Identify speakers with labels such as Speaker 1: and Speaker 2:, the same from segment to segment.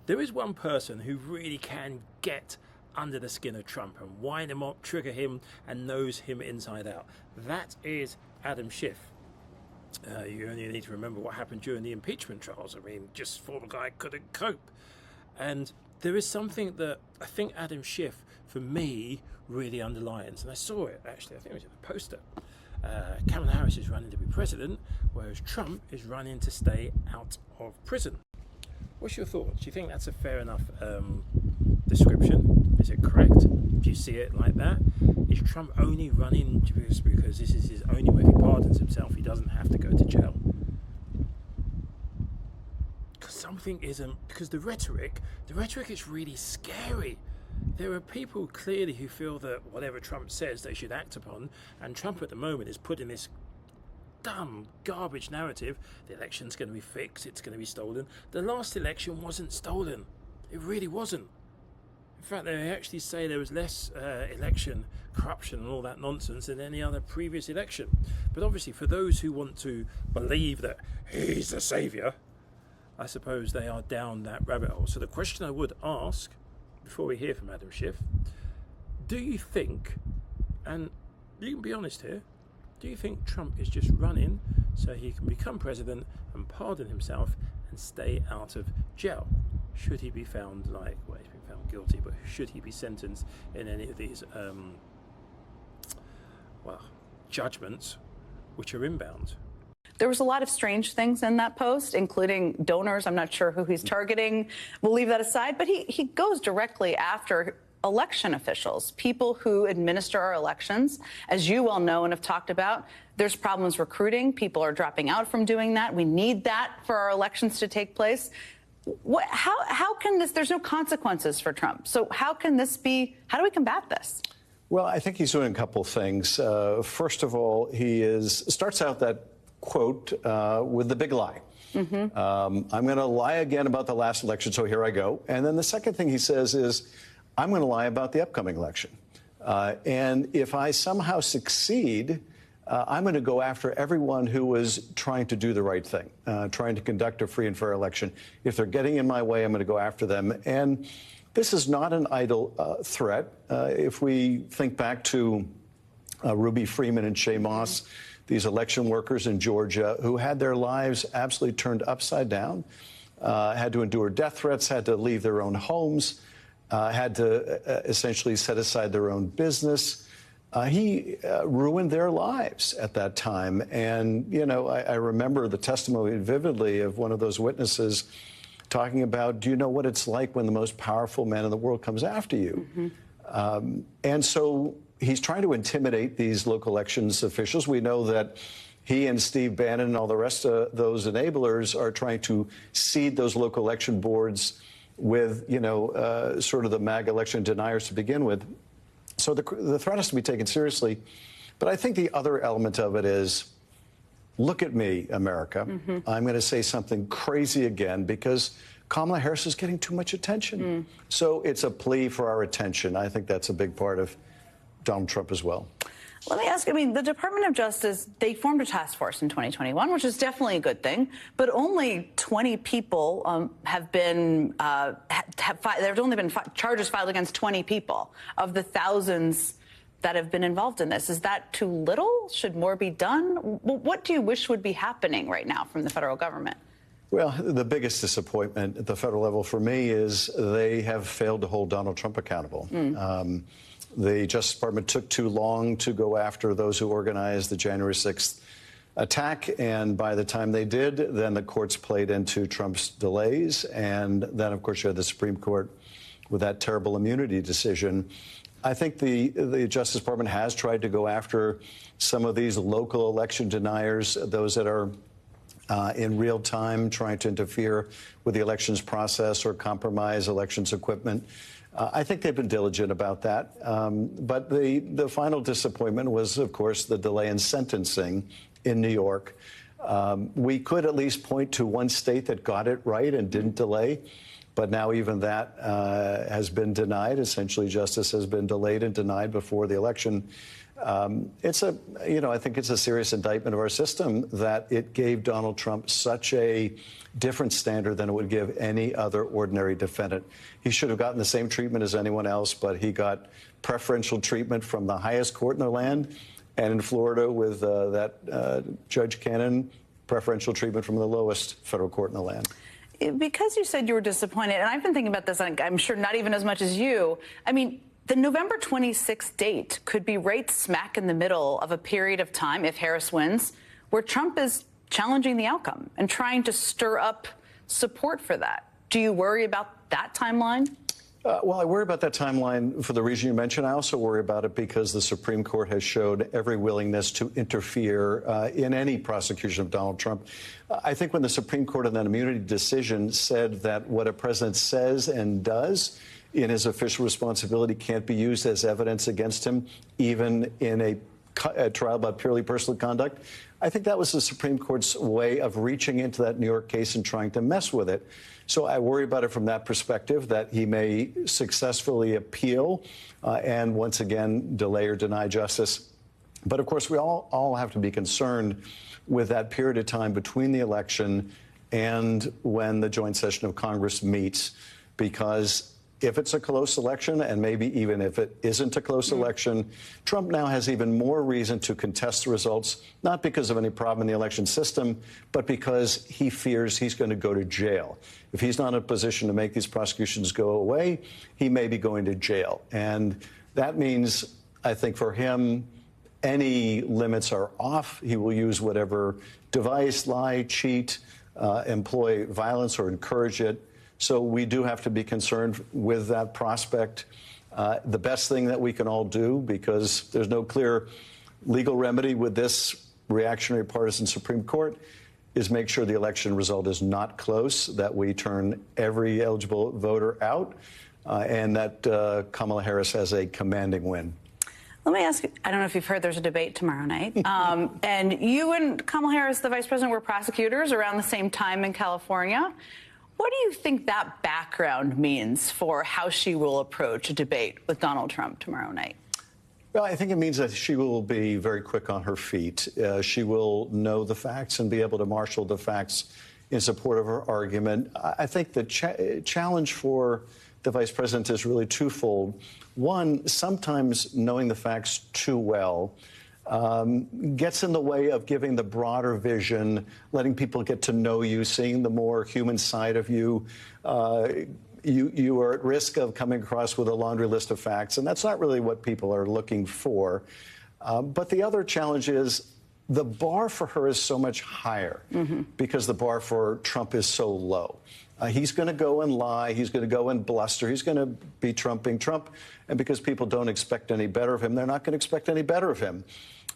Speaker 1: There is one person who really can get under the skin of Trump and wind him up, trigger him, and knows him inside out. That is Adam Schiff. You only need to remember what happened during the impeachment trials. I mean, just former guy couldn't cope. And there is something that I think Adam Schiff, for me, really underlines. And I saw it, actually, I think it was in the poster. Kamala Harris is running to be president, whereas Trump is running to stay out of prison. What's your thoughts? Do you think that's a fair enough description? Is it correct? Do you see it like that? Is Trump only running just because this is his only way? If he pardons himself, he doesn't have to go to jail? Because something isn't, because the rhetoric is really scary. There are people clearly who feel that whatever Trump says they should act upon, and Trump at the moment is putting this dumb garbage narrative. The election's going to be fixed, it's going to be stolen. The last election wasn't stolen. It really wasn't. In fact, they actually say there was less election corruption and all that nonsense than any other previous election. But obviously, for those who want to believe that he's the saviour, I suppose they are down that rabbit hole. So the question I would ask, before we hear from Adam Schiff, do you think, and you can be honest here, do you think Trump is just running so he can become president and pardon himself and stay out of jail? Should he be found he's been found guilty, but should he be sentenced in any of these judgments which are inbound?
Speaker 2: There was a lot of strange things in that post, including donors. I'm not sure who he's targeting. We'll leave that aside. But he goes directly after election officials, people who administer our elections. As you well know and have talked about, there's problems recruiting. People are dropping out from doing that. We need that for our elections to take place. How can this? There's no consequences for Trump. So how can this be? How do we combat this?
Speaker 3: Well, I think he's doing a couple of things. First of all, he starts out that quote with the big lie. Mm-hmm. I'm going to lie again about the last election, so here I go. And then the second thing he says is, I'm going to lie about the upcoming election. And if I somehow succeed, I'm going to go after everyone who was trying to do the right thing, trying to conduct a free and fair election. If they're getting in my way, I'm going to go after them. And this is not an idle threat. If we think back to Ruby Freeman and Shay Moss, these election workers in Georgia who had their lives absolutely turned upside down, had to endure death threats, had to leave their own homes, had to essentially set aside their own business. He ruined their lives at that time. And, you know, I remember the testimony vividly of one of those witnesses talking about, do you know what it's like when the most powerful man in the world comes after you? Mm-hmm. And so he's trying to intimidate these local elections officials. We know that he and Steve Bannon and all the rest of those enablers are trying to seed those local election boards with, you know, sort of the MAGA election deniers to begin with. So the threat has to be taken seriously. But I think the other element of it is, look at me, America. Mm-hmm. I'm going to say something crazy again because Kamala Harris is getting too much attention. Mm. So it's a plea for our attention. I think that's a big part of Donald Trump as well.
Speaker 2: Let me ask, I mean, the Department of Justice, they formed a task force in 2021, which is definitely a good thing, but only 20 people have been, there's only been charges filed against 20 people of the thousands that have been involved in this. Is that too little? Should more be done? What do you wish would be happening right now from the federal government?
Speaker 3: Well, the biggest disappointment at the federal level for me is they have failed to hold Donald Trump accountable. Mm. The Justice Department took too long to go after those who organized the January 6th attack, and by the time they did, then the courts played into Trump's delays, and then, of course, you had the Supreme Court with that terrible immunity decision. I think the Justice Department has tried to go after some of these local election deniers, those that are in real time trying to interfere with the elections process or compromise elections equipment. I think they've been diligent about that. But the final disappointment was, of course, the delay in sentencing in New York. We could at least point to one state that got it right and didn't delay. But now even that has been denied. Essentially, justice has been delayed and denied before the election I think it's a serious indictment of our system that it gave Donald Trump such a different standard than it would give any other ordinary defendant. He should have gotten the same treatment as anyone else, but he got preferential treatment from the highest court in the land, and in Florida with Judge Cannon, preferential treatment from the lowest federal court in the land.
Speaker 2: Because you said you were disappointed, and I've been thinking about this, and I'm sure not even as much as you, I mean, the November 26th date could be right smack in the middle of a period of time, if Harris wins, where Trump is challenging the outcome and trying to stir up support for that. Do you worry about that timeline?
Speaker 3: Well, I worry about that timeline for the reason you mentioned. I also worry about it because the Supreme Court has showed every willingness to interfere in any prosecution of Donald Trump. I think when the Supreme Court in that immunity decision said that what a president says and does in his official responsibility can't be used as evidence against him, even in a trial about purely personal conduct, I think that was the Supreme Court's way of reaching into that New York case and trying to mess with it. So I worry about it from that perspective, that he may successfully appeal and once again delay or deny justice. But of course, we all have to be concerned with that period of time between the election and when the joint session of Congress meets, because if it's a close election, and maybe even if it isn't a close election, Trump now has even more reason to contest the results, not because of any problem in the election system, but because he fears he's going to go to jail. If he's not in a position to make these prosecutions go away, he may be going to jail. And that means, I think, for him, any limits are off. He will use whatever device, lie, cheat, employ violence or encourage it. So we do have to be concerned with that prospect. The best thing that we can all do, because there's no clear legal remedy with this reactionary partisan Supreme Court, is make sure the election result is not close, that we turn every eligible voter out, and that Kamala Harris has a commanding win.
Speaker 2: Let me ask you, I don't know if you've heard there's a debate tomorrow night. And you and Kamala Harris, the vice president, were prosecutors around the same time in California. What do you think that background means for how she will approach a debate with Donald Trump tomorrow night?
Speaker 3: Well, I think it means that she will be very quick on her feet. She will know the facts and be able to marshal the facts in support of her argument. I think the challenge for the vice president is really twofold. One, sometimes knowing the facts too well gets in the way of giving the broader vision, letting people get to know you, seeing the more human side of you. You are at risk of coming across with a laundry list of facts, and that's not really what people are looking for. But the other challenge is the bar for her is so much higher because the bar for Trump is so low. He's going to go and lie. He's going to go and bluster. He's going to be trumping Trump. And because people don't expect any better of him, they're not going to expect any better of him.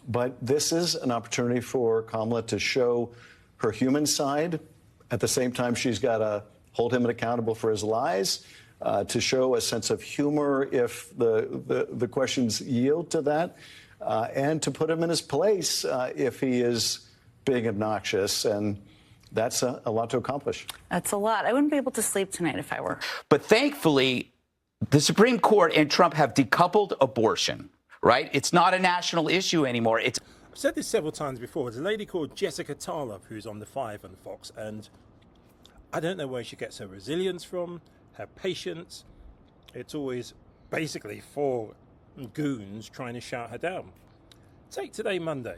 Speaker 3: But this is an opportunity for Kamala to show her human side. At the same time, she's got to hold him accountable for his lies, to show a sense of humor if the questions yield to that, and to put him in his place if he is being obnoxious. And that's a lot to accomplish. That's
Speaker 2: a lot. I wouldn't be able to sleep tonight if I were.
Speaker 4: But thankfully, the Supreme Court and Trump have decoupled abortion, right? It's not a national issue anymore. I've
Speaker 1: said this several times before. There's a lady called Jessica Tarlov who's on The Five on Fox, and I don't know where she gets her resilience from, her patience. It's always basically four goons trying to shout her down. Take today, Monday.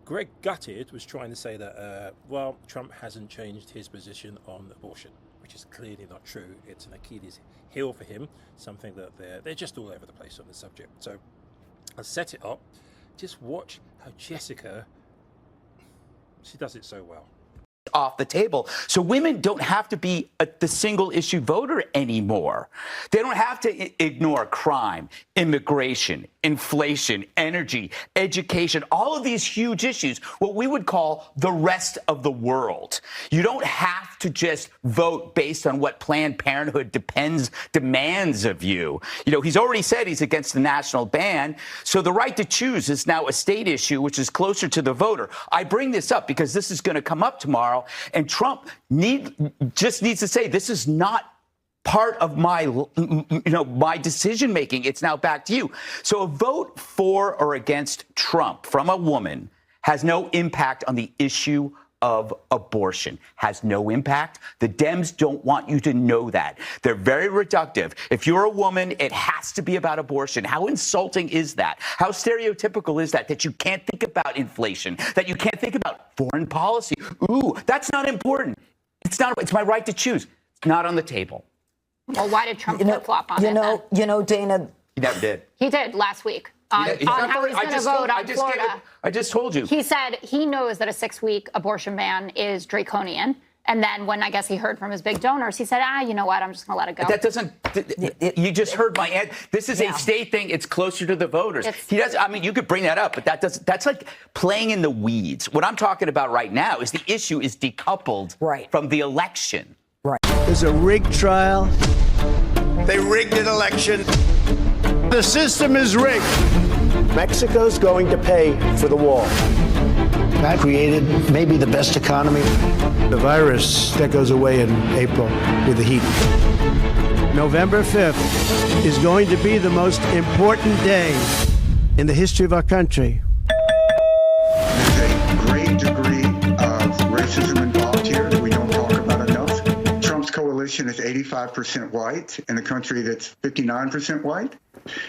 Speaker 1: Greg Gutted was trying to say that, well, Trump hasn't changed his position on abortion, which is clearly not true. It's an Achilles heel for him, something that they're just all over the place on the subject. So I'll set it up. Just watch how Jessica, she does it so well.
Speaker 4: Off the table. So women don't have to be the single issue voter anymore. They don't have to ignore crime, immigration, inflation, energy, education, all of these huge issues, what we would call the rest of the world. You don't have to just vote based on what Planned Parenthood demands of you. You know, he's already said he's against the national ban. So the right to choose is now a state issue, which is closer to the voter. I bring this up because this is going to come up tomorrow. And Trump just needs to say this is not part of my, my decision making. It's now back to you. So a vote for or against Trump from a woman has no impact on the issue of abortion. Has no impact. The Dems don't want you to know that. They're very reductive. If you're a woman, it has to be about abortion. How insulting is that? How stereotypical is that? That you can't think about inflation, that you can't think about foreign policy. Ooh, that's not important. It's not. It's my right to choose. It's not on the table.
Speaker 5: Well, why did Trump flip-flop on it?
Speaker 6: Dana.
Speaker 4: He never did.
Speaker 5: He did last week. On how he's going to vote on Florida.
Speaker 4: I just told you.
Speaker 5: He said he knows that a 6-week abortion ban is draconian. And then when I guess he heard from his big donors, he said, you know what, I'm just going to let it go.
Speaker 4: That doesn't, you just heard my ad. This is a state thing. It's closer to the voters. He does. I mean, you could bring that up, but that's like playing in the weeds. What I'm talking about right now is the issue is decoupled from the election.
Speaker 6: Right.
Speaker 7: There's a rigged trial. They rigged an election. The system is rigged. Mexico's going to pay for the wall. That created maybe the best economy. The virus that goes away in April with the heat. November 5th is going to be the most important day in the history of our country.
Speaker 8: There's a great degree of racism involved here that we don't talk about enough. Trump's coalition is 85% white in a country that's 59% white.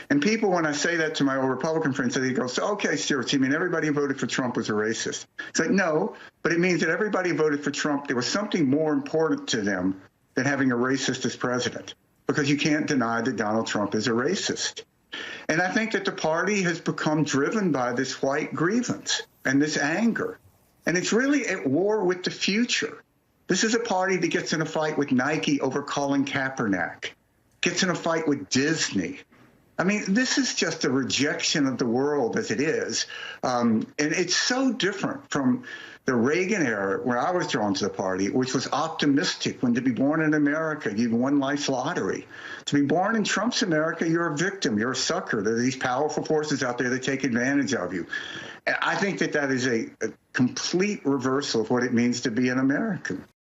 Speaker 8: And people, when I say that to my old Republican friends, they go, so, okay, Stuart, you mean everybody who voted for Trump was a racist? It's like, no, but it means that everybody who voted for Trump, there was something more important to them than having a racist as president, because you can't deny that Donald Trump is a racist. And I think that the party has become driven by this white grievance and this anger. And it's really at war with the future. This is a party that gets in a fight with Nike over Colin Kaepernick, gets in a fight with Disney. I mean, this is just a rejection of the world as it is. And it's so different from the Reagan era, where I was drawn to the party, which was optimistic. When to be born in America, you won life's lottery. To be born in Trump's America, you're a victim. You're a sucker. There are these powerful forces out there that take advantage of you. And I think that that is a complete reversal of what it means to be an American.